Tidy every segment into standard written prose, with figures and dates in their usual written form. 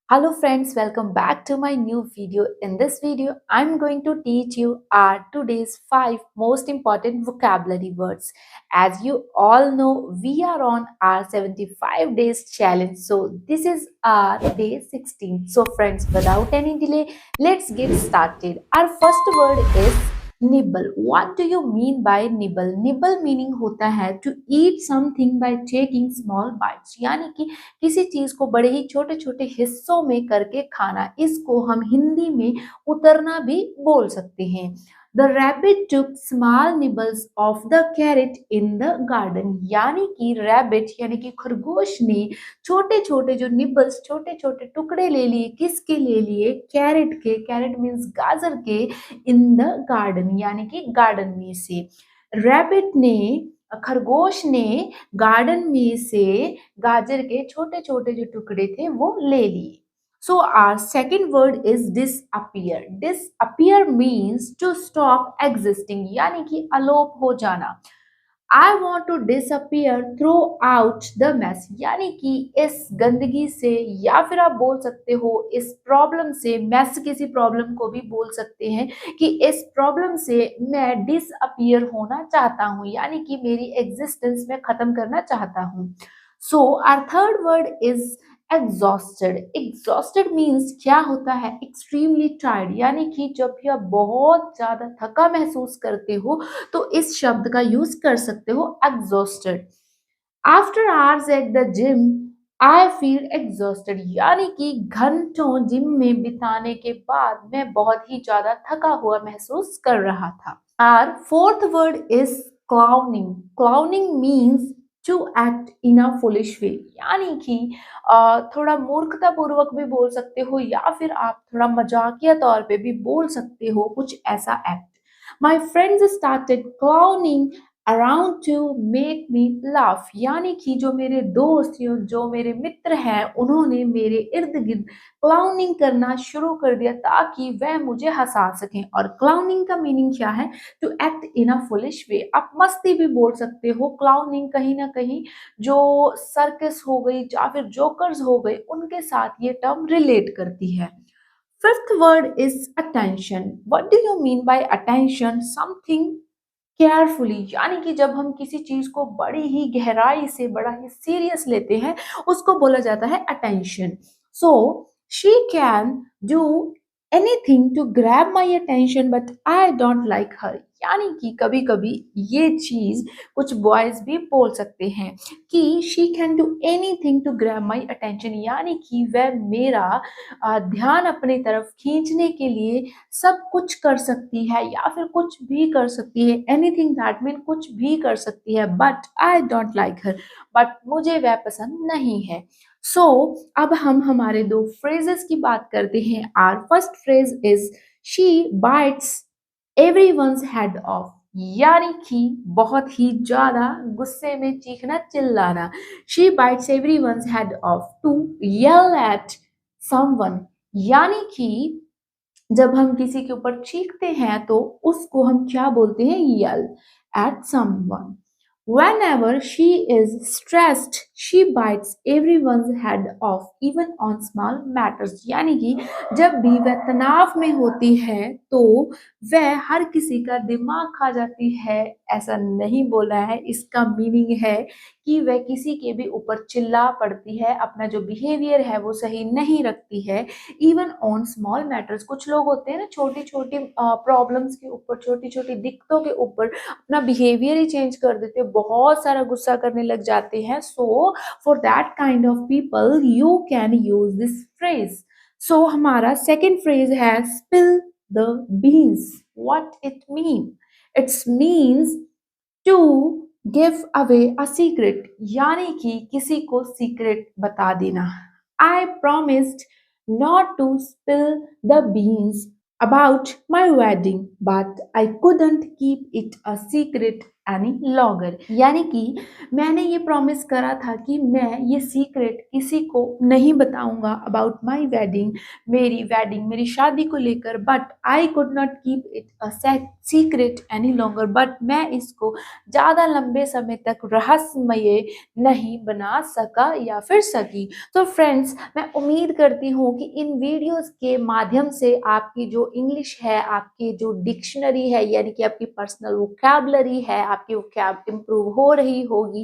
Hello friends, welcome back to my new video. In this video, I'm going to teach you our today's 5 most important vocabulary words. As you all know, we are on our 75 days challenge. So this is our day 16. So friends, without any delay, let's get started. Our first word is nibble. What do you mean by nibble? Nibble meaning होता है to eat something by taking small bites. यानी कि किसी चीज को बड़े ही छोटे छोटे हिस्सों में करके खाना, इसको हम हिंदी में उतरना भी बोल सकते हैं। The rabbit took small nibbles of the carat in the garden. यानी कि रैबिट यानी कि खरगोश ने छोटे छोटे जो निबल्स, छोटे छोटे टुकड़े ले लिए। किसके ले लिए? कैरेट के। कैरेट मीन्स गाजर के। इन द गार्डन यानी कि गार्डन में से। रैबिट ने, खरगोश ने गार्डन में से गाजर के छोटे छोटे जो टुकड़े थे वो ले लिए। So our second word is disappear. Disappear means to stop existing, यानी कि अलोप हो जाना। I want to disappear throughout the mess, यानी कि इस गंदगी से, या फिर आप बोल सकते हो इस प्रॉब्लम से। मैस किसी प्रॉब्लम को भी बोल सकते हैं कि इस प्रॉब्लम से मैं डिसअपियर होना चाहता हूँ, यानी कि मेरी एग्जिस्टेंस में खत्म करना चाहता हूँ। So our third word is exhausted. Exhausted means क्या होता है? एक्सट्रीमली टायर्ड, यानी कि जब भी आप बहुत ज्यादा थका महसूस करते हो तो इस शब्द का यूज कर सकते हो, exhausted. After hours at the gym I feel exhausted, यानी कि घंटों जिम में बिताने के बाद मैं बहुत ही ज्यादा थका हुआ महसूस कर रहा था। Our fourth word is clowning. Clowning means to act in a foolish way, यानी कि थोड़ा मूर्खता पूर्वक भी बोल सकते हो, या फिर आप थोड़ा मजाकिया तौर पे भी बोल सकते हो कुछ ऐसा act. My friends started clowning around two make me laugh, यानी कि जो मेरे दोस्त, जो मेरे मित्र हैं, उन्होंने मेरे इर्द गिर्द क्लाउनिंग करना शुरू कर दिया ताकि वह मुझे हंसा सकें। और क्लाउनिंग का मीनिंग क्या है? To act in a foolish way. आप मस्ती भी बोल सकते हो। क्लाउनिंग कहीं ना कहीं जो सर्कस हो गई या फिर जोकर्स हो गए, उनके साथ ये टर्म रिलेट करती है। Fifth word is attention. What do you mean by attention? Something carefully, यानी कि जब हम किसी चीज को बड़ी ही गहराई से, बड़ा ही सीरियस लेते हैं, उसको बोला जाता है attention. So she can do anything to grab my attention but I don't like her, यानी कि कभी कभी ये चीज कुछ बॉयज भी बोल सकते हैं कि she can do anything to grab my attention, यानी कि वह मेरा ध्यान अपनी तरफ खींचने के लिए सब कुछ कर सकती है, या फिर कुछ भी कर सकती है। एनीथिंग दैट मीन कुछ भी कर सकती है। But I don't like her, but मुझे वह पसंद नहीं है। सो अब हम हमारे दो फ्रेजेस की बात करते हैं। Our first phrase is she bites everyone's head off, यानी कि बहुत ही ज्यादा गुस्से में चीखना चिल्लाना। She bites everyone's head off. To yell at someone, यानी कि जब हम किसी के ऊपर चीखते हैं तो उसको हम क्या बोलते हैं? Yell at someone. Whenever she is stressed, she bites everyone's head off, even on small matters. यानी कि जब भी वह तनाव में होती है तो वह हर किसी का दिमाग खा जाती है। ऐसा नहीं बोला है, इसका मीनिंग है कि वह किसी के भी ऊपर चिल्ला पड़ती है, अपना जो बिहेवियर है वो सही नहीं रखती है। इवन ऑन स्मॉल मैटर्स, कुछ लोग होते हैं ना, छोटी छोटी प्रॉब्लम्स के ऊपर, छोटी छोटी दिक्कतों के ऊपर अपना बिहेवियर ही चेंज कर देते हैं, बहुत सारा गुस्सा करने लग जाते हैं। So for that kind of people you can use this phrase. So हमारा सेकेंड फ्रेज है spill the beans. What it mean? It's means to give away a secret, यानी कि किसी को सीक्रेट बता देना। I promised not to spill the beans about my wedding, but I couldn't keep it a secret any longer. यानी कि मैंने ये प्रॉमिस करा था कि मैं ये सीक्रेट किसी को नहीं बताऊंगा अबाउट माई वेडिंग, मेरी शादी को लेकर, but I could not keep it a secret any longer. But मैं इसको ज़्यादा लंबे समय तक रहस्यमय नहीं बना सका या फिर सकी। तो फ्रेंड्स, मैं उम्मीद करती हूँ कि इन वीडियोस के माध्यम से आपकी जो इंग्लिश है, आपकी जो डिक्शनरी है, यानी कि आपकी पर्सनल वोकैबुलरी है, आपकी वोकैब इम्प्रूव हो रही होगी।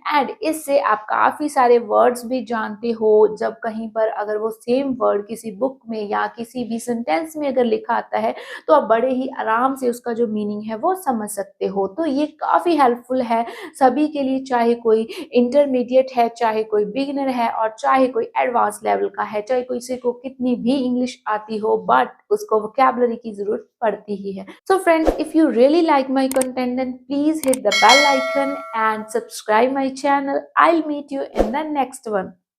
एंड इससे आप काफ़ी सारे वर्ड्स भी जानते हो। जब कहीं पर अगर वो सेम वर्ड किसी बुक में या किसी भी सेंटेंस में अगर लिखा आता है, तो आप बड़े ही आराम से उसका जो मीनिंग है वो समझ सकते हो। तो ये काफ़ी हेल्पफुल है सभी के लिए, चाहे कोई इंटरमीडिएट है, चाहे कोई बिगिनर है, और चाहे कोई एडवांस लेवल का है, चाहे किसी को कितनी भी इंग्लिश आती हो, बट उसको वोकैबुलरी की जरूरत पड़ती ही है। So friends, if you really like my content, then please hit the bell icon and subscribe my channel. I'll meet you in the next one.